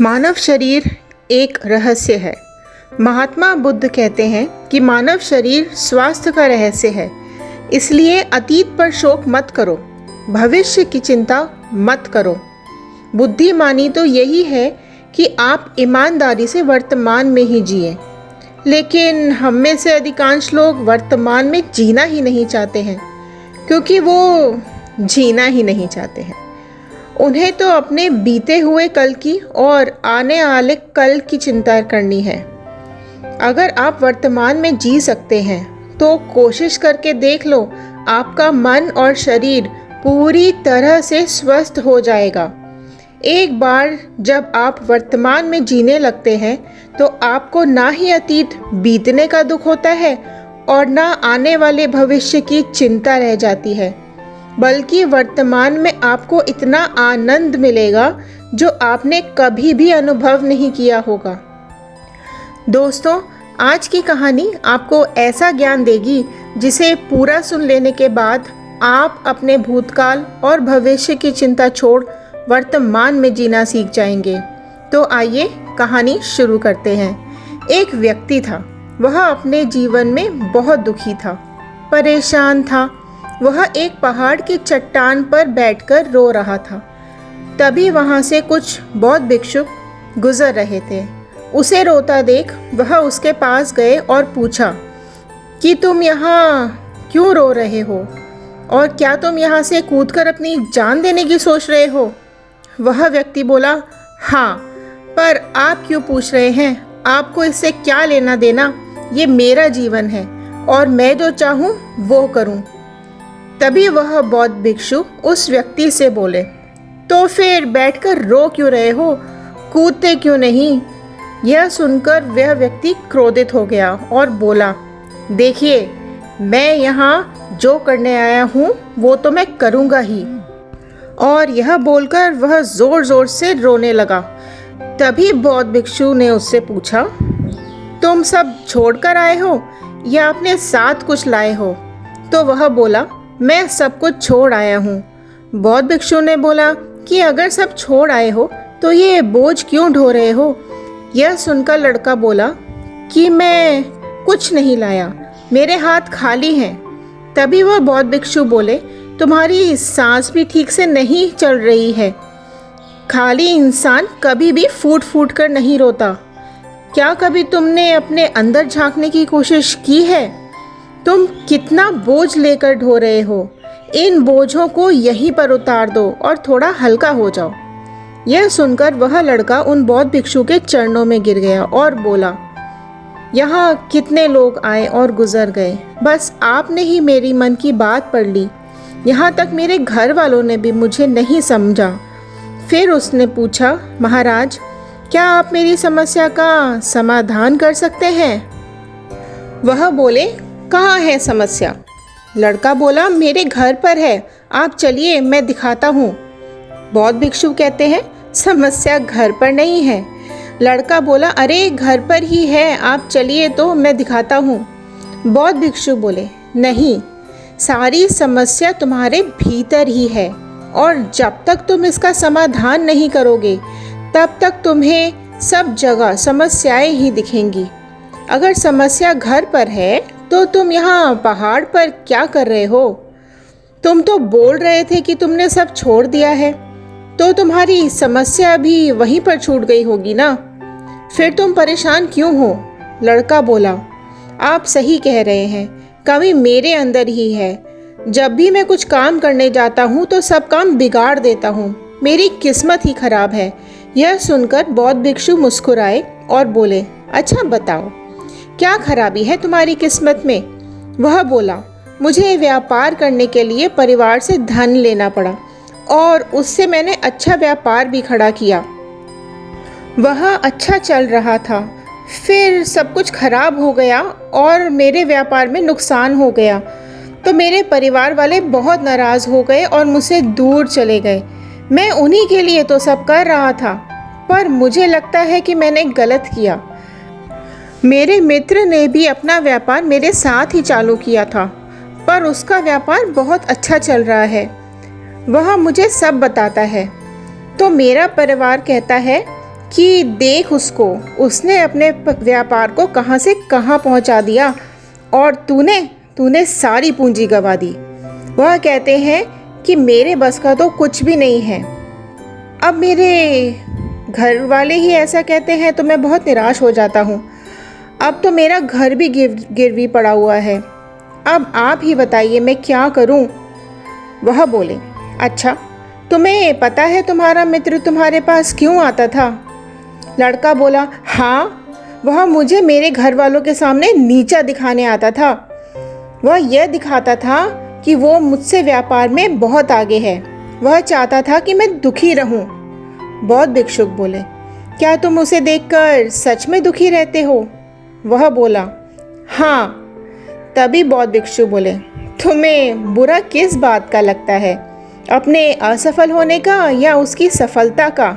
मानव शरीर एक रहस्य है। महात्मा बुद्ध कहते हैं कि मानव शरीर स्वास्थ्य का रहस्य है। इसलिए अतीत पर शोक मत करो, भविष्य की चिंता मत करो। बुद्धिमानी तो यही है कि आप ईमानदारी से वर्तमान में ही जिए। लेकिन हम में से अधिकांश लोग वर्तमान में जीना ही नहीं चाहते हैं, क्योंकि वो जीना ही नहीं चाहते हैं। उन्हें तो अपने बीते हुए कल की और आने वाले कल की चिंता करनी है। अगर आप वर्तमान में जी सकते हैं तो कोशिश करके देख लो, आपका मन और शरीर पूरी तरह से स्वस्थ हो जाएगा। एक बार जब आप वर्तमान में जीने लगते हैं तो आपको ना ही अतीत बीतने का दुख होता है और ना आने वाले भविष्य की चिंता रह जाती है, बल्कि वर्तमान में आपको इतना आनंद मिलेगा जो आपने कभी भी अनुभव नहीं किया होगा। दोस्तों, आज की कहानी आपको ऐसा ज्ञान देगी जिसे पूरा सुन लेने के बाद आप अपने भूतकाल और भविष्य की चिंता छोड़ वर्तमान में जीना सीख जाएंगे। तो आइए कहानी शुरू करते हैं। एक व्यक्ति था। वह अपने जीवन में बहुत दुखी था, परेशान था। वह एक पहाड़ की चट्टान पर बैठकर रो रहा था। तभी वहाँ से कुछ बौद्ध भिक्षुक गुजर रहे थे। उसे रोता देख वह उसके पास गए और पूछा कि तुम यहाँ क्यों रो रहे हो, और क्या तुम यहाँ से कूदकर अपनी जान देने की सोच रहे हो? वह व्यक्ति बोला, हाँ, पर आप क्यों पूछ रहे हैं? आपको इससे क्या लेना देना? ये मेरा जीवन है और मैं जो चाहूँ वो करूँ। तभी वह बौद्ध भिक्षु उस व्यक्ति से बोले, तो फिर बैठकर रो क्यों रहे हो? कूदते क्यों नहीं? यह सुनकर वह व्यक्ति क्रोधित हो गया और बोला, देखिए, मैं यहाँ जो करने आया हूँ वो तो मैं करूँगा ही। और यह बोलकर वह ज़ोर ज़ोर से रोने लगा। तभी बौद्ध भिक्षु ने उससे पूछा, तुम सब छोड़कर आए हो या अपने साथ कुछ लाए हो? तो वह बोला, मैं सब कुछ छोड़ आया हूँ। बौद्ध भिक्षु ने बोला कि अगर सब छोड़ आए हो तो ये बोझ क्यों ढो रहे हो? यह सुनकर लड़का बोला कि मैं कुछ नहीं लाया, मेरे हाथ खाली हैं। तभी वह बौद्ध भिक्षु बोले, तुम्हारी सांस भी ठीक से नहीं चल रही है। खाली इंसान कभी भी फूट फूट कर नहीं रोता। क्या कभी तुमने अपने अंदर झांकने की कोशिश की है? तुम कितना बोझ लेकर ढो रहे हो? इन बोझों को यहीं पर उतार दो और थोड़ा हल्का हो जाओ। यह सुनकर वह लड़का उन बौद्ध भिक्षु के चरणों में गिर गया और बोला, यहाँ कितने लोग आए और गुजर गए, बस आपने ही मेरी मन की बात पढ़ ली। यहाँ तक मेरे घर वालों ने भी मुझे नहीं समझा। फिर उसने पूछा, महाराज, क्या आप मेरी समस्या का समाधान कर सकते हैं? वह बोले, कहाँ है समस्या? लड़का बोला, मेरे घर पर है, आप चलिए, मैं दिखाता हूँ। बौद्ध भिक्षु कहते हैं, समस्या घर पर नहीं है। लड़का बोला, अरे घर पर ही है, आप चलिए तो मैं दिखाता हूँ। बौद्ध भिक्षु बोले, नहीं, सारी समस्या तुम्हारे भीतर ही है, और जब तक तुम इसका समाधान नहीं करोगे तब तक तुम्हें सब जगह समस्याएं ही दिखेंगी। अगर समस्या घर पर है तो तुम यहाँ पहाड़ पर क्या कर रहे हो? तुम तो बोल रहे थे कि तुमने सब छोड़ दिया है, तो तुम्हारी समस्या भी वहीं पर छूट गई होगी ना? फिर तुम परेशान क्यों हो? लड़का बोला, आप सही कह रहे हैं, कमी मेरे अंदर ही है। जब भी मैं कुछ काम करने जाता हूँ तो सब काम बिगाड़ देता हूँ। मेरी किस्मत ही खराब है। यह सुनकर बौद्ध भिक्षु मुस्कुराए और बोले, अच्छा बताओ, क्या खराबी है तुम्हारी किस्मत में? वह बोला, मुझे व्यापार करने के लिए परिवार से धन लेना पड़ा और उससे मैंने अच्छा व्यापार भी खड़ा किया। वह अच्छा चल रहा था, फिर सब कुछ खराब हो गया और मेरे व्यापार में नुकसान हो गया। तो मेरे परिवार वाले बहुत नाराज़ हो गए और मुझसे दूर चले गए। मैं उन्हीं के लिए तो सब कर रहा था, पर मुझे लगता है कि मैंने गलत किया। मेरे मित्र ने भी अपना व्यापार मेरे साथ ही चालू किया था, पर उसका व्यापार बहुत अच्छा चल रहा है। वह मुझे सब बताता है। तो मेरा परिवार कहता है कि देख उसको, उसने अपने व्यापार को कहाँ से कहाँ पहुँचा दिया और तूने सारी पूंजी गंवा दी। वह कहते हैं कि मेरे बस का तो कुछ भी नहीं है। अब मेरे घर वाले ही ऐसा कहते हैं तो मैं बहुत निराश हो जाता हूँ। अब तो मेरा घर भी गिरवी पड़ा हुआ है। अब आप ही बताइए मैं क्या करूँ। वह बोले, अच्छा तुम्हें पता है तुम्हारा मित्र तुम्हारे पास क्यों आता था? लड़का बोला, हाँ, वह मुझे मेरे घर वालों के सामने नीचा दिखाने आता था। वह यह दिखाता था कि वो मुझसे व्यापार में बहुत आगे है। वह चाहता था कि मैं दुखी रहूं। बौद्ध भिक्षुक बोले, क्या तुम उसे देखकर सच में दुखी रहते हो? वह बोला, हाँ। तभी बौद्ध भिक्षु बोले, तुम्हें बुरा किस बात का लगता है, अपने असफल होने का या उसकी सफलता का?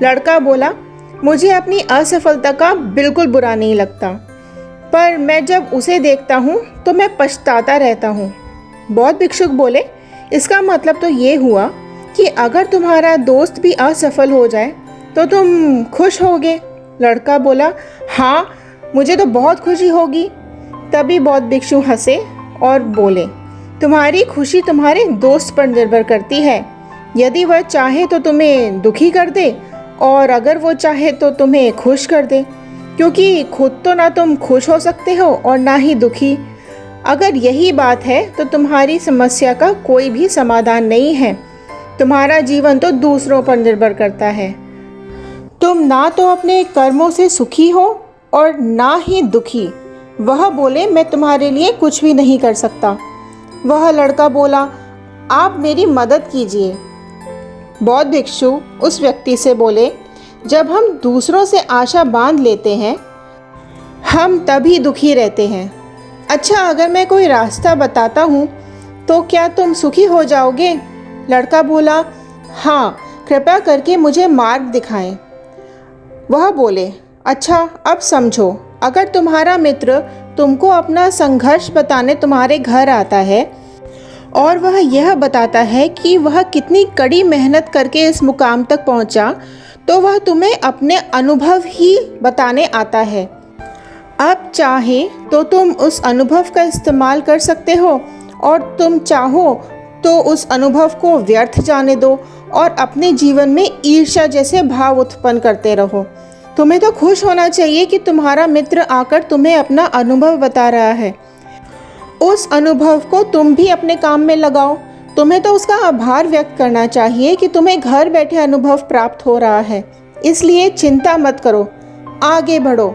लड़का बोला, मुझे अपनी असफलता का बिल्कुल बुरा नहीं लगता, पर मैं जब उसे देखता हूँ तो मैं पछताता रहता हूँ। बौद्ध भिक्षुक बोले, इसका मतलब तो ये हुआ कि अगर तुम्हारा दोस्त भी असफल हो जाए तो तुम खुश होगे? लड़का बोला, हाँ, मुझे तो बहुत खुशी होगी। तभी बौद्ध भिक्षु हंसे और बोले, तुम्हारी खुशी तुम्हारे दोस्त पर निर्भर करती है। यदि वह चाहे तो तुम्हें दुखी कर दे और अगर वो चाहे तो तुम्हें खुश कर दे, क्योंकि खुद तो ना तुम खुश हो सकते हो और ना ही दुखी। अगर यही बात है तो तुम्हारी समस्या का कोई भी समाधान नहीं है। तुम्हारा जीवन तो दूसरों पर निर्भर करता है। तुम ना तो अपने कर्मों से सुखी हो और ना ही दुखी। वह बोले, मैं तुम्हारे लिए कुछ भी नहीं कर सकता। वह लड़का बोला, आप मेरी मदद कीजिए। बौद्ध भिक्षु उस व्यक्ति से बोले, जब हम दूसरों से आशा बांध लेते हैं हम तभी दुखी रहते हैं। अच्छा, अगर मैं कोई रास्ता बताता हूँ तो क्या तुम सुखी हो जाओगे? लड़का बोला, हाँ, कृपया करके मुझे मार्ग दिखाएं। वह बोले, अच्छा, अब समझो, अगर तुम्हारा मित्र तुमको अपना संघर्ष बताने तुम्हारे घर आता है और वह यह बताता है कि वह कितनी कड़ी मेहनत करके इस मुकाम तक पहुंचा, तो वह तुम्हें अपने अनुभव ही बताने आता है। अब चाहे तो तुम उस अनुभव का इस्तेमाल कर सकते हो और तुम चाहो तो उस अनुभव को व्यर्थ जाने दो और अपने जीवन में ईर्ष्या जैसे भाव उत्पन्न करते रहो। तुम्हें तो खुश होना चाहिए कि तुम्हारा मित्र आकर तुम्हें अपना अनुभव बता रहा है। उस अनुभव को तुम भी अपने काम में लगाओ। तुम्हें तो उसका आभार व्यक्त करना चाहिए कि तुम्हें घर बैठे अनुभव प्राप्त हो रहा है। इसलिए चिंता मत करो, आगे बढ़ो,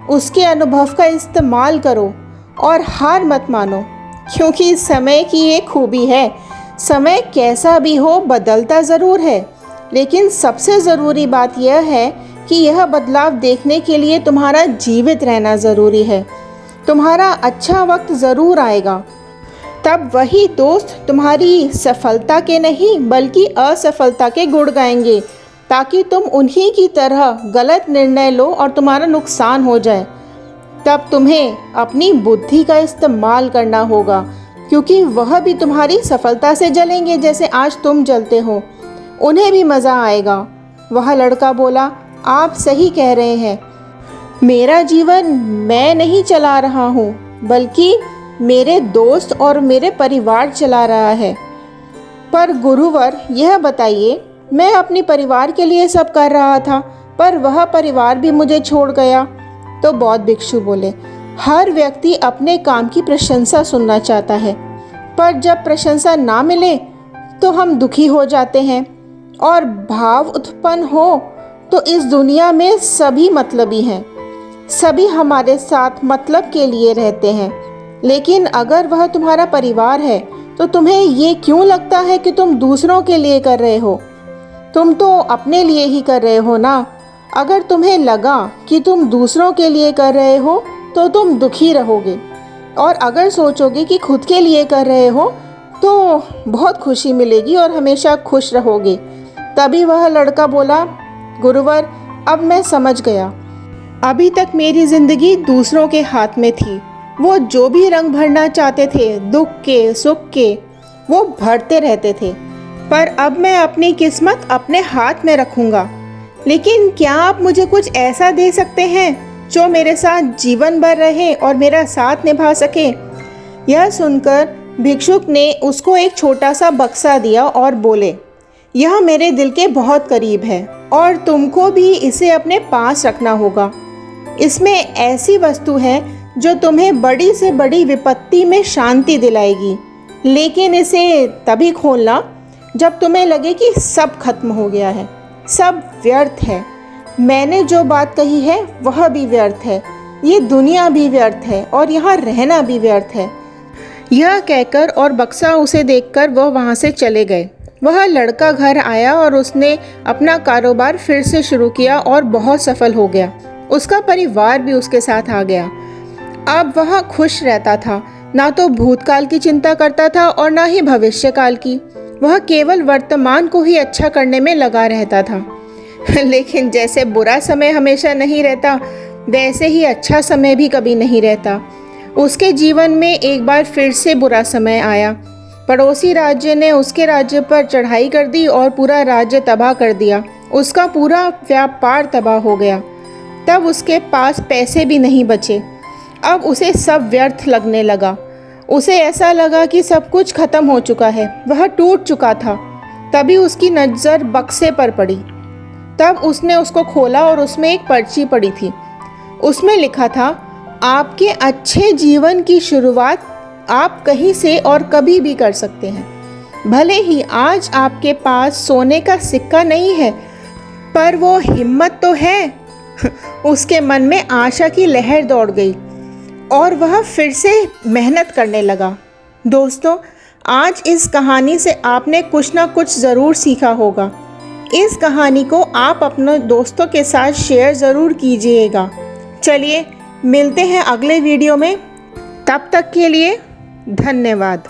उसके अनुभव का इस्तेमाल करो और हार मत मानो, क्योंकि समय की एक खूबी है, समय कैसा भी हो बदलता ज़रूर है, लेकिन सबसे ज़रूरी बात यह है कि यह बदलाव देखने के लिए तुम्हारा जीवित रहना ज़रूरी है। तुम्हारा अच्छा वक्त ज़रूर आएगा, तब वही दोस्त तुम्हारी सफलता के नहीं बल्कि असफलता के गुण गाएंगे, ताकि तुम उन्हीं की तरह गलत निर्णय लो और तुम्हारा नुकसान हो जाए। तब तुम्हें अपनी बुद्धि का इस्तेमाल करना होगा, क्योंकि वह भी तुम्हारी सफलता से जलेंगे जैसे आज तुम जलते हो। उन्हें भी मज़ा आएगा। वह लड़का बोला, आप सही कह रहे हैं। मेरा जीवन मैं नहीं चला रहा हूँ, बल्कि मेरे दोस्त और मेरे परिवार चला रहा है। पर गुरुवर, यह बताइए, मैं अपने परिवार के लिए सब कर रहा था, पर वह परिवार भी मुझे छोड़ गया। तो बौद्ध भिक्षु बोले, हर व्यक्ति अपने काम की प्रशंसा सुनना चाहता है, पर जब प्रशंसा ना मिले तो हम दुखी हो जाते हैं और भाव उत्पन्न हो तो इस दुनिया में सभी मतलबी हैं। सभी हमारे साथ मतलब के लिए रहते हैं, लेकिन अगर वह तुम्हारा परिवार है तो तुम्हें ये क्यों लगता है कि तुम दूसरों के लिए कर रहे हो? तुम तो अपने लिए ही कर रहे हो ना। अगर तुम्हें लगा कि तुम दूसरों के लिए कर रहे हो तो तुम दुखी रहोगे, और अगर सोचोगे कि खुद के लिए कर रहे हो तो बहुत खुशी मिलेगी और हमेशा खुश रहोगे। तभी वह लड़का बोला, गुरुवर, अब मैं समझ गया। अभी तक मेरी ज़िंदगी दूसरों के हाथ में थी। वो जो भी रंग भरना चाहते थे, दुख के सुख के, वो भरते रहते थे, पर अब मैं अपनी किस्मत अपने हाथ में रखूँगा। लेकिन क्या आप मुझे कुछ ऐसा दे सकते हैं जो मेरे साथ जीवन भर रहे और मेरा साथ निभा सके? यह सुनकर भिक्षुक ने उसको एक छोटा सा बक्सा दिया और बोले, यह मेरे दिल के बहुत करीब है और तुमको भी इसे अपने पास रखना होगा। इसमें ऐसी वस्तु है जो तुम्हें बड़ी से बड़ी विपत्ति में शांति दिलाएगी, लेकिन इसे तभी खोलना जब तुम्हें लगे कि सब खत्म हो गया है, सब व्यर्थ है। मैंने जो बात कही है वह भी व्यर्थ है, ये दुनिया भी व्यर्थ है और यहाँ रहना भी व्यर्थ है। यह कहकर और बक्सा उसे देखकर वह वहाँ से चले गए। वह लड़का घर आया और उसने अपना कारोबार फिर से शुरू किया और बहुत सफल हो गया। उसका परिवार भी उसके साथ आ गया। अब वह खुश रहता था, ना तो भूतकाल की चिंता करता था और ना ही भविष्यकाल की। वह केवल वर्तमान को ही अच्छा करने में लगा रहता था। लेकिन जैसे बुरा समय हमेशा नहीं रहता, वैसे ही अच्छा समय भी कभी नहीं रहता। उसके जीवन में एक बार फिर से बुरा समय आया। पड़ोसी राज्य ने उसके राज्य पर चढ़ाई कर दी और पूरा राज्य तबाह कर दिया। उसका पूरा व्यापार तबाह हो गया। तब उसके पास पैसे भी नहीं बचे। अब उसे सब व्यर्थ लगने लगा। उसे ऐसा लगा कि सब कुछ खत्म हो चुका है, वह टूट चुका था। तभी उसकी नज़र बक्से पर पड़ी। तब उसने उसको खोला और उसमें एक पर्ची पड़ी थी। उसमें लिखा था, आपके अच्छे जीवन की शुरुआत आप कहीं से और कभी भी कर सकते हैं। भले ही आज आपके पास सोने का सिक्का नहीं है, पर वो हिम्मत तो है। उसके मन में आशा की लहर दौड़ गई और वह फिर से मेहनत करने लगा। दोस्तों, आज इस कहानी से आपने कुछ ना कुछ ज़रूर सीखा होगा। इस कहानी को आप अपने दोस्तों के साथ शेयर ज़रूर कीजिएगा। चलिए मिलते हैं अगले वीडियो में। तब तक के लिए धन्यवाद।